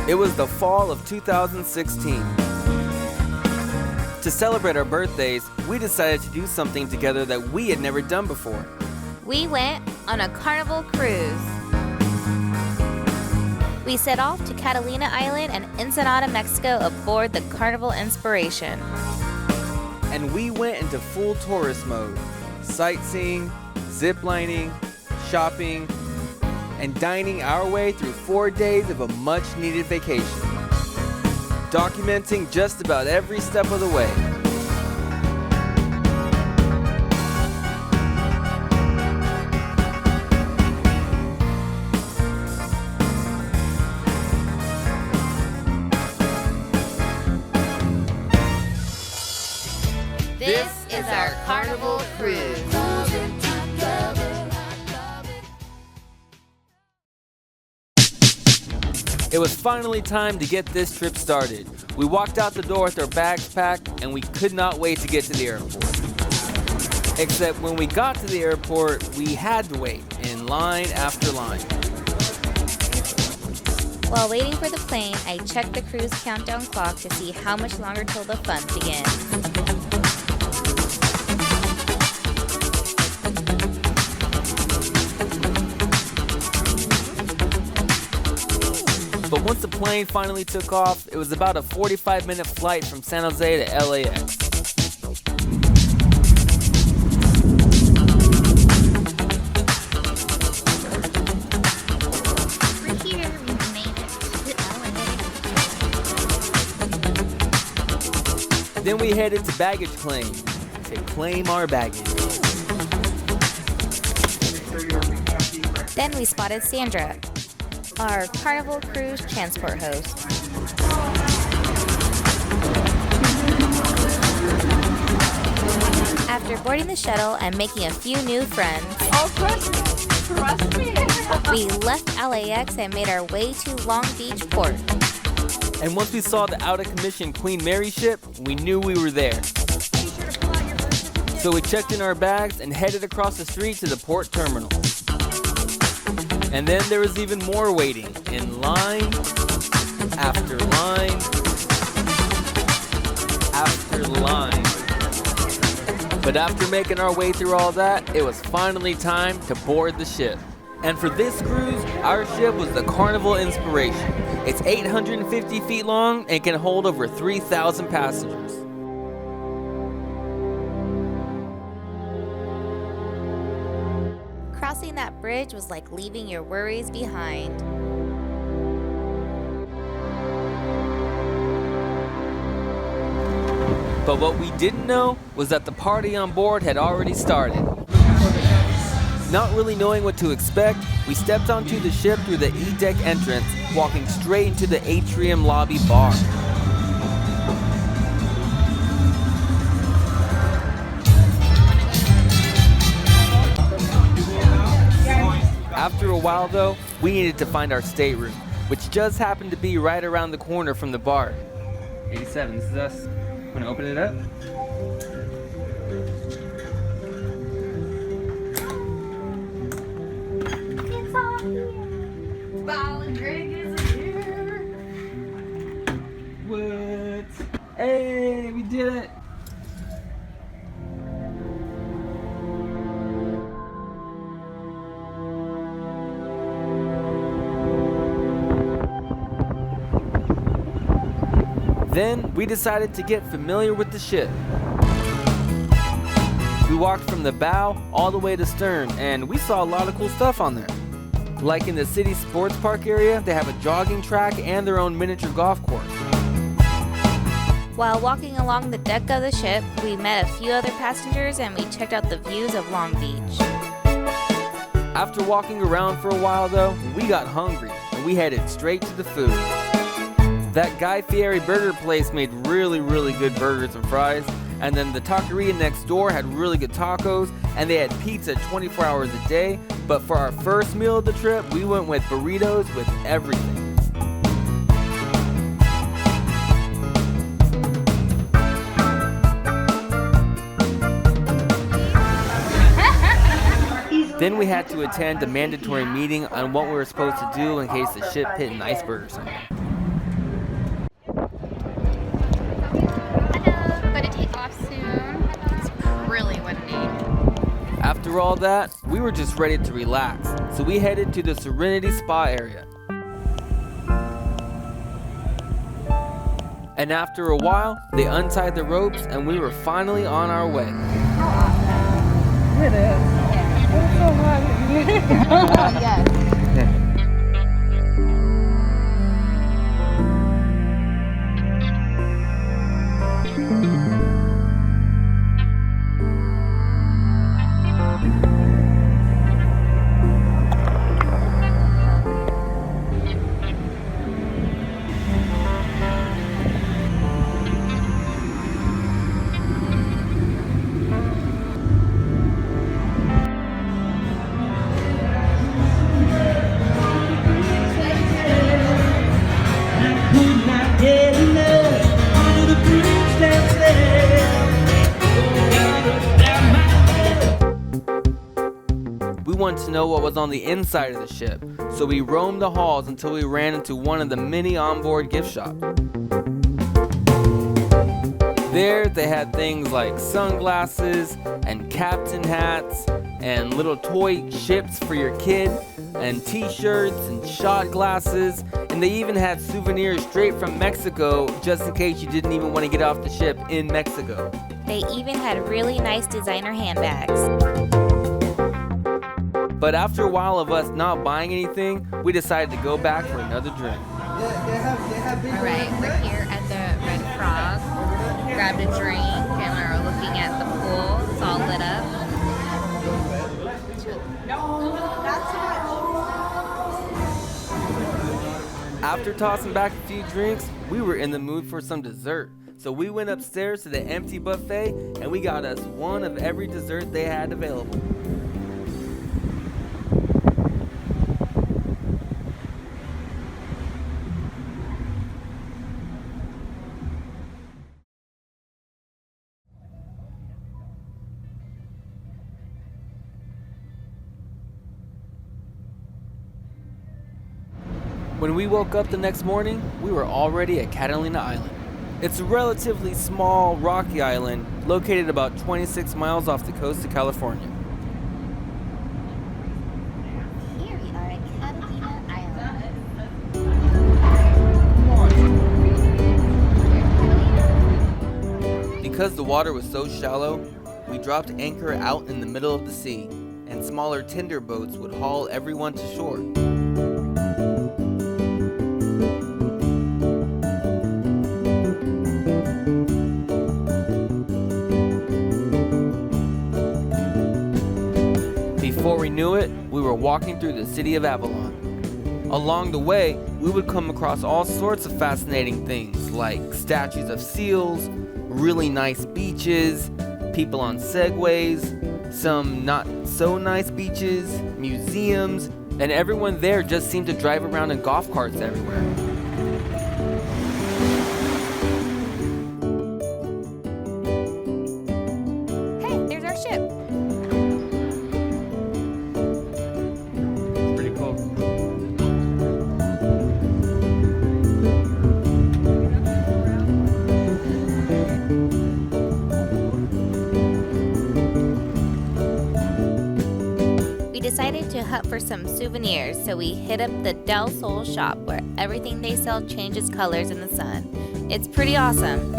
It was the fall of 2016. To celebrate our birthdays, we decided to do something together that we had never done before. We went on a Carnival Cruise. We set off to Catalina Island and Ensenada, Mexico aboard the Carnival Inspiration. And we went into full tourist mode, sightseeing, ziplining, shopping, and dining our way through 4 days of a much-needed vacation, documenting just about every step of the way. This is our Carnival Cruise. It was finally time to get this trip started. We walked out the door with our bags packed, and we could not wait to get to the airport. Except when we got to the airport, we had to wait in line after line. While waiting for the plane, I checked the cruise countdown clock to see how much longer till the fun begins. But once the plane finally took off, it was about a 45-minute flight from San Jose to LAX. We're here, we made it to LAX. Then we headed to baggage claim to claim our baggage. Then we spotted Sandra, our Carnival Cruise transport host. After boarding the shuttle and making a few new friends, Trust me. we left LAX and made our way to Long Beach Port. And once we saw the out-of-commission Queen Mary ship, we knew we were there. So we checked in our bags and headed across the street to the port terminal. And then there was even more waiting, in line after line after line. But after making our way through all that, it was finally time to board the ship. And for this cruise, our ship was the Carnival Inspiration. It's 850 feet long and can hold over 3,000 passengers. Crossing that bridge was like leaving your worries behind. But what we didn't know was that the party on board had already started. Not really knowing what to expect, we stepped onto the ship through the E-deck entrance, walking straight into the atrium lobby bar. After a while though, we needed to find our stateroom, which just happened to be right around the corner from the bar. 87, this is us. Wanna open it up? It's all here. Val and Greg is here. What? Hey, we did it! Then we decided to get familiar with the ship. We walked from the bow all the way to stern, and we saw a lot of cool stuff on there. Like in the city sports park area, they have a jogging track and their own miniature golf course. While walking along the deck of the ship, we met a few other passengers and we checked out the views of Long Beach. After walking around for a while though, we got hungry and we headed straight to the food. That Guy Fieri burger place made really good burgers and fries, and then the taqueria next door had really good tacos, and they had pizza 24 hours a day. But for our first meal of the trip, we went with burritos with everything. He's Then we had to attend a mandatory meeting on what we were supposed to do in case the ship hit an iceberg or something. Hello, going to take off soon. It's really windy. After all that, we were just ready to relax, so we headed to the Serenity Spa area. And after a while, they untied the ropes and we were finally on our way. It is. It's so hot. Yes. We wanted to know what was on the inside of the ship, so we roamed the halls until we ran into one of the many onboard gift shops. There they had things like sunglasses and captain hats and little toy ships for your kid and t-shirts and shot glasses, and they even had souvenirs straight from Mexico just in case you didn't even want to get off the ship in Mexico. They even had really nice designer handbags. But after a while of us not buying anything, we decided to go back for another drink. Alright, we're here at the Red Frog. Grabbed a drink and we're looking at the pool. It's all lit up. After tossing back a few drinks, we were in the mood for some dessert. So we went upstairs to the empty buffet and we got us one of every dessert they had available. When we woke up the next morning, we were already at Catalina Island. It's a relatively small, rocky island located about 26 miles off the coast of California. Here we are at Catalina Island. Because the water was so shallow, we dropped anchor out in the middle of the sea, and smaller tender boats would haul everyone to shore. Before we knew it, we were walking through the city of Avalon. Along the way, we would come across all sorts of fascinating things like statues of seals, really nice beaches, people on segways, some not so nice beaches, museums, and everyone there just seemed to drive around in golf carts everywhere. Hey, there's our ship. Pretty cool. We decided to hunt for some souvenirs, so we hit up the Del Sol shop where everything they sell changes colors in the sun. It's pretty awesome.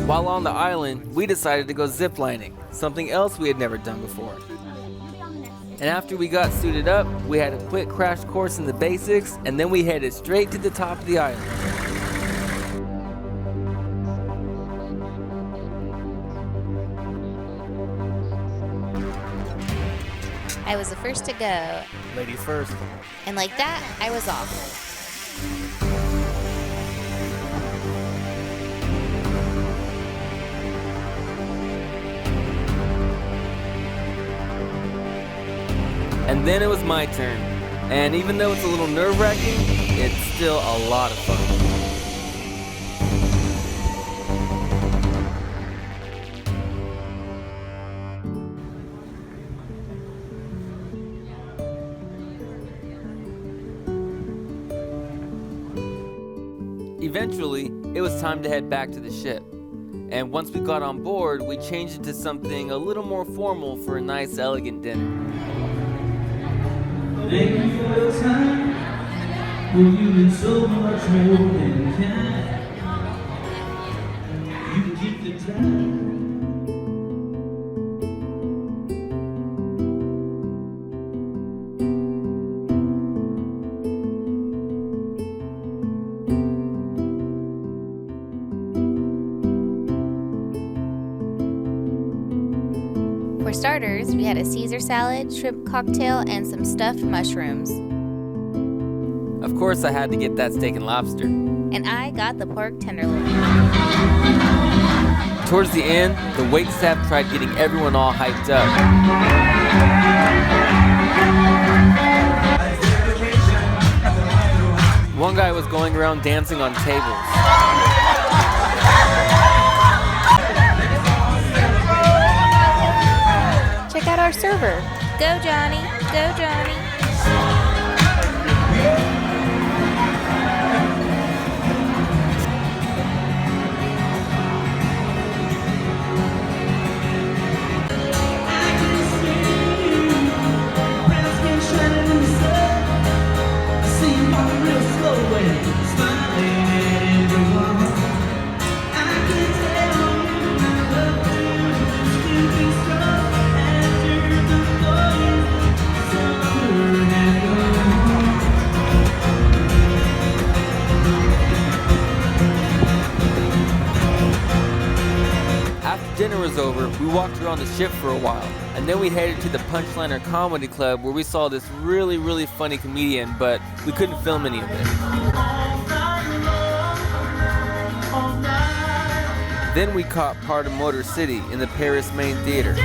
While on the island, we decided to go ziplining, something else we had never done before. And after we got suited up, we had a quick crash course in the basics, and then we headed straight to the top of the island. I was the first to go, Ladies first. and like that, I was off. And then it was my turn. And even though it's a little nerve-wracking, it's still a lot of fun. Eventually, it was time to head back to the ship. And once we got on board, we changed it to something a little more formal for a nice, elegant dinner. Thank you for your time. Well, you've been so much more than kind. You can keep the time. For starters, we had a Caesar salad, shrimp cocktail, and some stuffed mushrooms. Of course, I had to get that steak and lobster. And I got the pork tenderloin. Towards the end, the wait staff tried getting everyone all hyped up. One guy was going around dancing on tables. Check out our server. Go, Johnny. Go, Johnny. Dinner was over, we walked around the ship for a while, and then we headed to the Punchliner Comedy Club where we saw this really funny comedian, but we couldn't film any of it. Then we caught part of Motor City in the Paris main theater.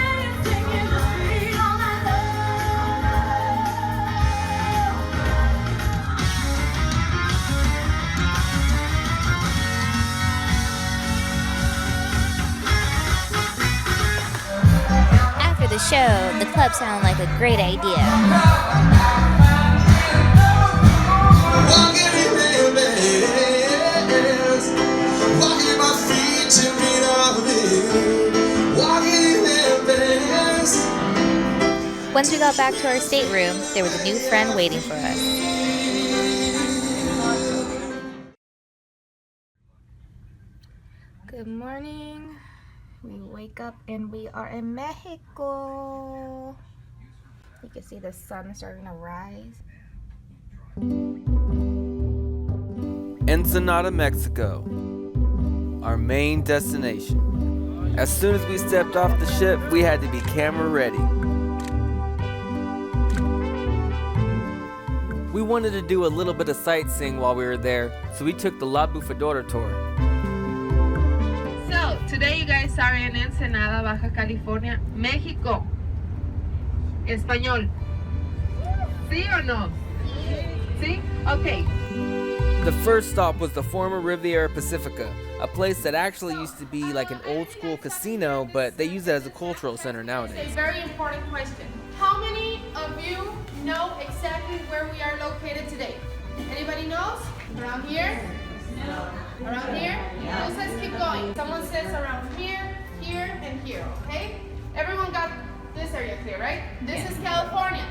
The show, the club sounded like a great idea. Once we got back to our stateroom, there was a new friend waiting for us. Good morning. We wake up and we are in Mexico. You can see the sun starting to rise. Ensenada, Mexico, our main destination. As soon as we stepped off the ship, we had to be camera ready. We wanted to do a little bit of sightseeing while we were there, so we took the La Bufadora tour. So, today you guys are in Ensenada, Baja California, Mexico. Español. ¿Sí or no? ¿Sí? Okay. The first stop was the former Riviera Pacifica, a place that actually used to be like an old school casino, but they use it as a cultural center nowadays. A very important question. How many of you know exactly where we are located today? Anybody knows? Around here? No. Around here? Yeah. Who says keep going? Someone says around here, here, and here, okay? Everyone got this area clear, right? This is California.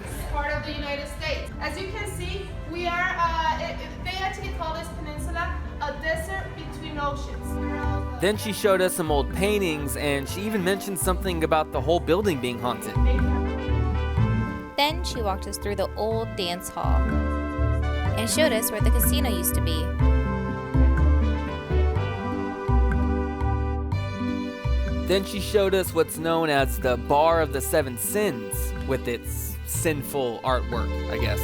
This is part of the United States. As you can see, we are, they actually call this peninsula a desert between oceans. Then she showed us some old paintings, and she even mentioned something about the whole building being haunted. Then she walked us through the old dance hall and showed us where the casino used to be. Then she showed us what's known as the Bar of the Seven Sins, with its sinful artwork, I guess.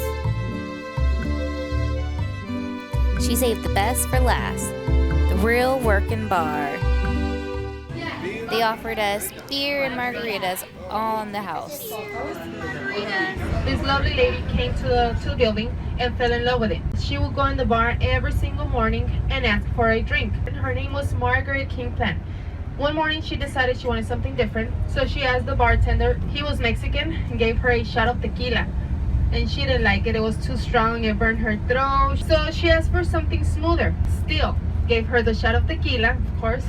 She saved the best for last, the real working bar. They offered us beer and margaritas on the house. This lovely lady came to the building and fell in love with it. She would go in the bar every single morning and ask for a drink. Her name was Margaret King Plant. One morning she decided she wanted something different, so she asked the bartender, he was Mexican, and gave her a shot of tequila. And she didn't like it, it was too strong, it burned her throat. So she asked for something smoother. Still, gave her the shot of tequila, of course,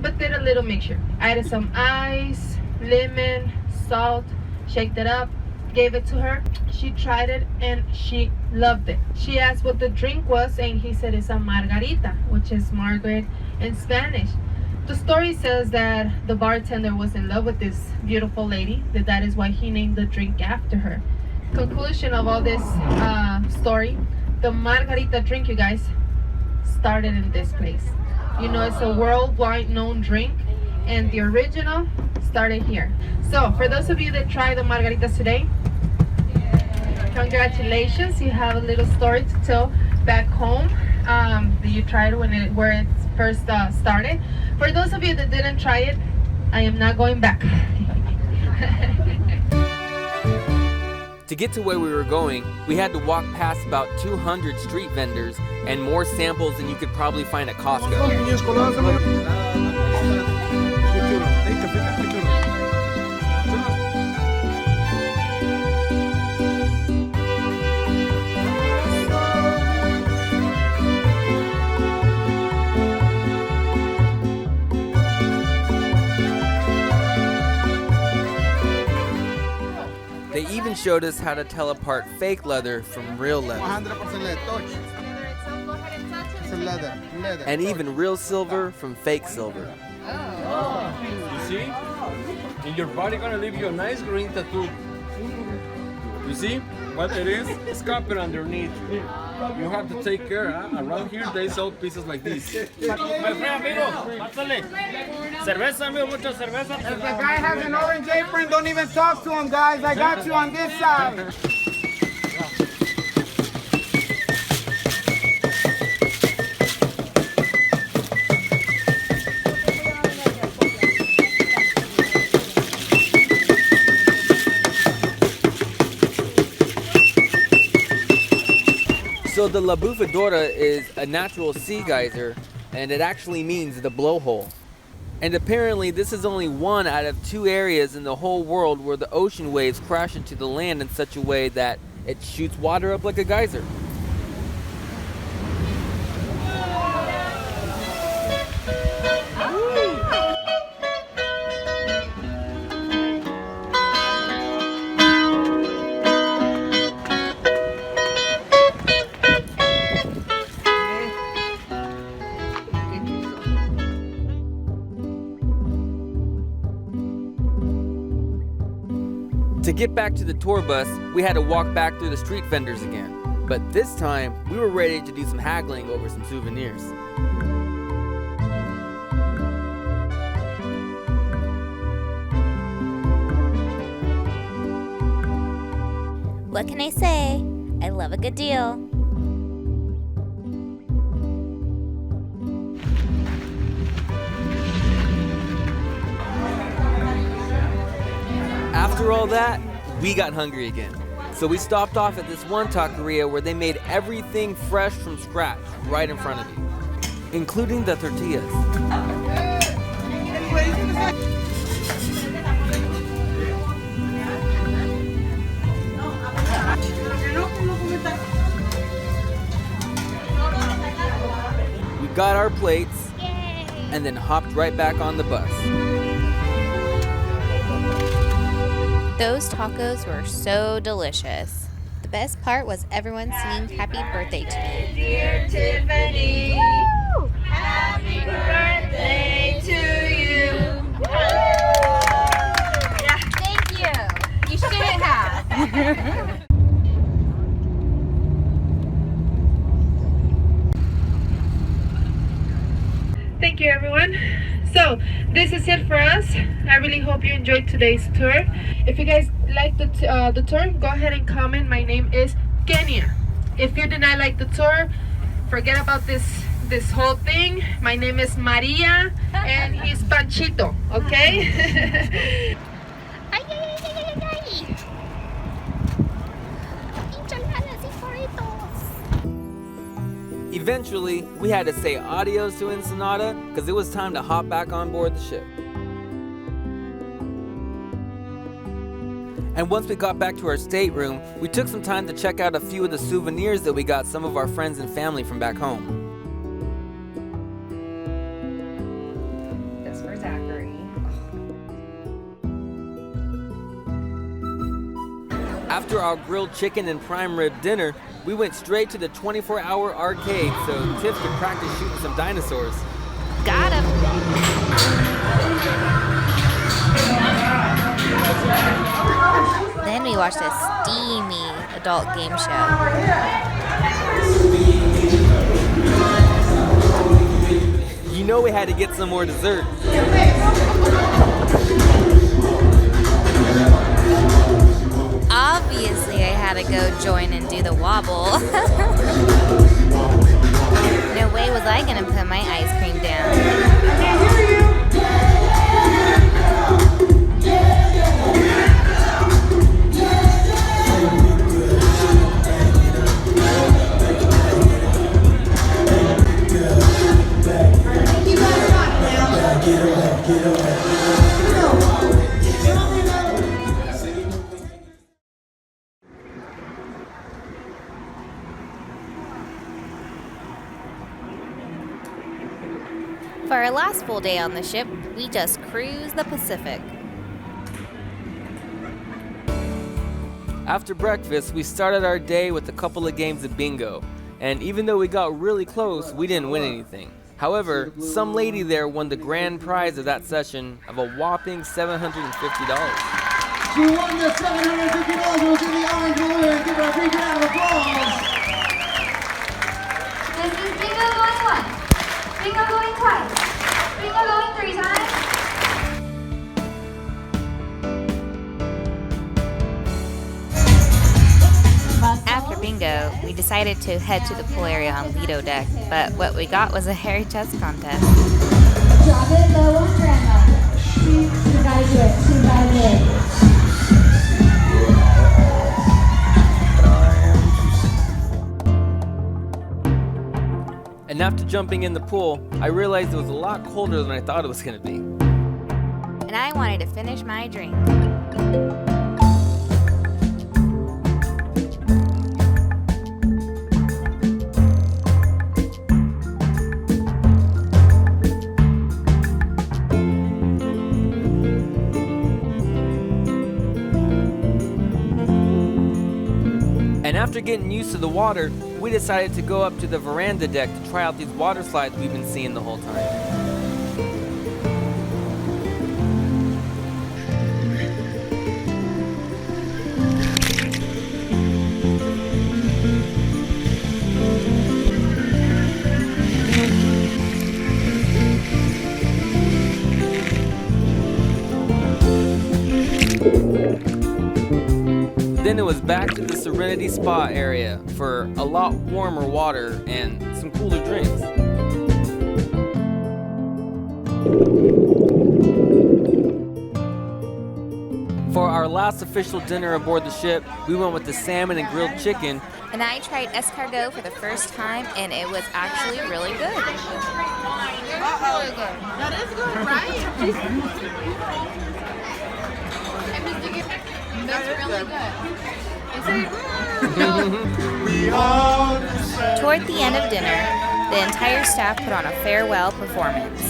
but did a little mixture. Added some ice, lemon, salt, shaked it up, gave it to her. She tried it and she loved it. She asked what the drink was and he said it's a margarita, which is Margaret in Spanish. The story says that the bartender was in love with this beautiful lady, that is why he named the drink after her. Conclusion of all this story, the margarita drink, you guys, started in this place. You know, it's a worldwide known drink and the original started here. So for those of you that try the margaritas today, congratulations, you have a little story to tell back home. You tried where it first started. For those of you that didn't try it, I am not going back. To get to where we were going, we had to walk past about 200 street vendors and more samples than you could probably find at Costco. They even showed us how to tell apart fake leather from real leather. 100% leather. Touch. It's a leather. And even real silver from fake silver. You see? And your body gonna leave you a nice green tattoo. You see what it is? It's copper underneath. You have to take care. Around here they sell pieces like this. My friend, amigo, pásale. Cerveza, amigo, mucha cerveza. If the guy has an orange apron, don't even talk to him, guys. I got you on this side. So the La Bufadora is a natural sea geyser, and it actually means the blowhole. And apparently this is only one out of 2 areas in the whole world where the ocean waves crash into the land in such a way that it shoots water up like a geyser. To get back to the tour bus, we had to walk back through the street vendors again. But this time, we were ready to do some haggling over some souvenirs. What can I say? I love a good deal. After all that, we got hungry again. So we stopped off at this one taqueria where they made everything fresh from scratch right in front of you, including the tortillas. We got our plates and then hopped right back on the bus. Those tacos were so delicious. The best part was everyone singing happy birthday to me. Dear Tiffany, happy birthday to you. Yeah, thank you. You shouldn't have. Thank you, everyone. So this is it for us. I really hope you enjoyed today's tour. If you guys like the tour, go ahead and comment. My name is Kenya. If you did not like the tour, forget about this whole thing. My name is Maria and he's Panchito, okay? Eventually, we had to say adios to Ensenada because it was time to hop back on board the ship. And once we got back to our stateroom, we took some time to check out a few of the souvenirs that we got some of our friends and family from back home. This for Zachary. After our grilled chicken and prime rib dinner, we went straight to the 24-hour arcade so Tiff could practice shooting some dinosaurs. Got him. Then we watched a steamy adult game show. You know we had to get some more dessert. Obviously, I had to go join and do the wobble. No way was I gonna put my ice cream down. For our last full day on the ship, we just cruised the Pacific. After breakfast, we started our day with a couple of games of bingo. And even though we got really close, we didn't win anything. However, some lady there won the grand prize of that session of a whopping $750. She won the $750 in the orange balloon. Give her a big round of applause. This is bingo going once, bingo going twice, bingo going 3 times. After bingo, we decided to head to the pool area on Lido deck, but what we got was a hairy chest contest. Drop it low on grandma. You gotta do it. You gotta do it. And after jumping in the pool, I realized it was a lot colder than I thought it was going to be. And I wanted to finish my drink. And after getting used to the water, we decided to go up to the veranda deck to try out these water slides we've been seeing the whole time. Then it was back to the Serenity Spa area for a lot warmer water and some cooler drinks. For our last official dinner aboard the ship, we went with the salmon and grilled chicken. And I tried escargot for the first time, and it was actually really good. Really good. That is good, right? That's really good. Toward the end of dinner, the entire staff put on a farewell performance.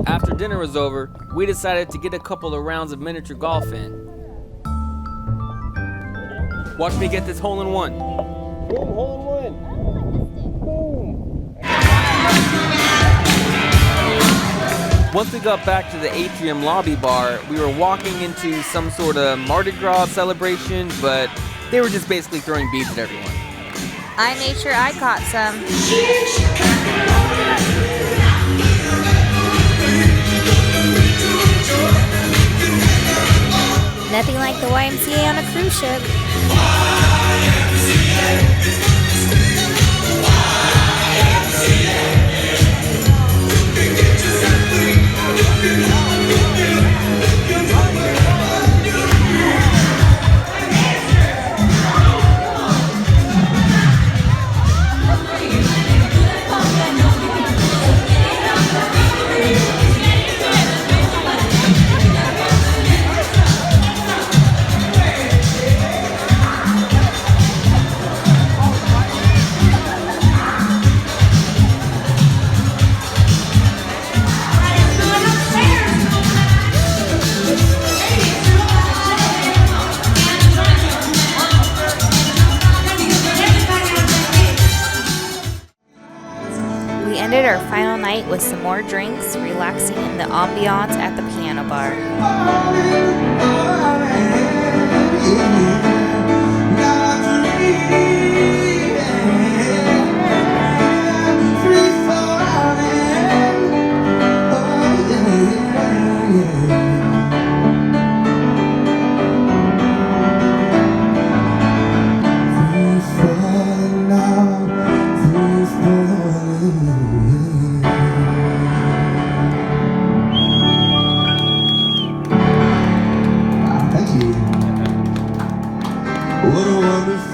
After dinner was over, we decided to get a couple of rounds of miniature golf in. Watch me get this hole in one. Boom, hole in one. Boom. Once we got back to the atrium lobby bar, we were walking into some sort of Mardi Gras celebration, but They were just basically throwing beads at everyone. I made sure I caught some. Nothing like the YMCA on a cruise ship. We ended our final night with some more drinks, relaxing in the ambiance at the piano bar.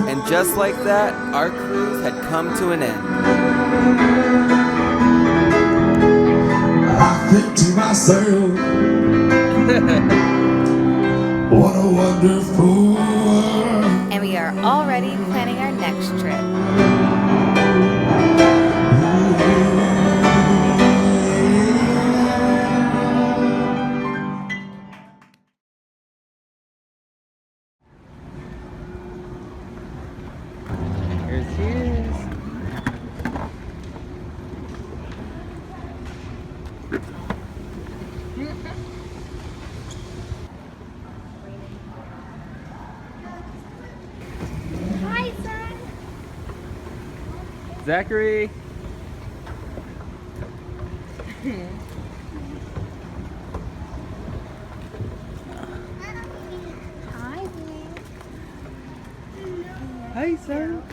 And just like that, our cruise had come to an end. I think to myself, what a wonderful world. And we are already planning our next trip. Here's his. Hi, son. Zachary. Hi, Hi, son.